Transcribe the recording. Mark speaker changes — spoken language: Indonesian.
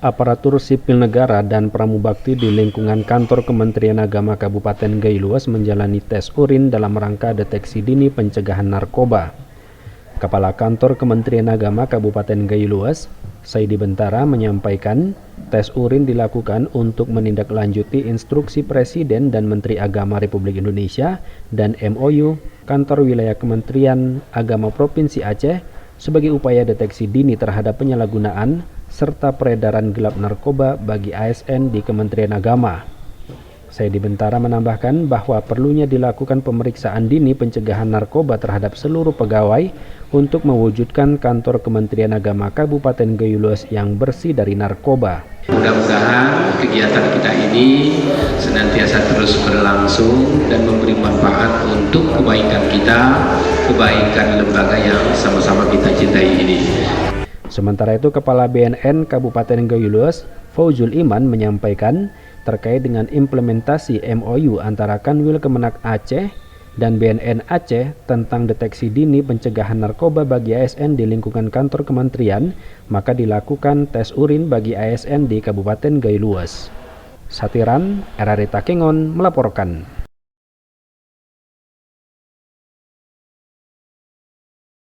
Speaker 1: Aparatur sipil negara dan pramubakti di lingkungan kantor Kementerian Agama Kabupaten Gailuas menjalani tes urin dalam rangka deteksi dini pencegahan narkoba. Kepala Kantor Kementerian Agama Kabupaten Gailuas, Saidi Bentara, menyampaikan tes urin dilakukan untuk menindaklanjuti instruksi Presiden dan Menteri Agama Republik Indonesia dan MOU Kantor Wilayah Kementerian Agama Provinsi Aceh sebagai upaya deteksi dini terhadap penyalahgunaan serta peredaran gelap narkoba bagi ASN di Kementerian Agama. Saidi Bentara menambahkan bahwa perlunya dilakukan pemeriksaan dini pencegahan narkoba terhadap seluruh pegawai untuk mewujudkan kantor Kementerian Agama Kabupaten Gailuas yang bersih dari narkoba.
Speaker 2: Mudah-mudahan kegiatan kita ini senantiasa terus berlangsung dan memberi manfaat untuk kebaikan kita, kebaikan lembaga yang sama-sama kita cintai ini.
Speaker 1: Sementara itu, Kepala BNN Kabupaten Gailuas, Fauzul Iman, menyampaikan terkait dengan implementasi MOU antara Kanwil Kemenak Aceh dan BNN Aceh tentang deteksi dini pencegahan narkoba bagi ASN di lingkungan kantor kementerian, maka dilakukan tes urin bagi ASN di Kabupaten Gailuas. Satiran, RRI Takengon melaporkan.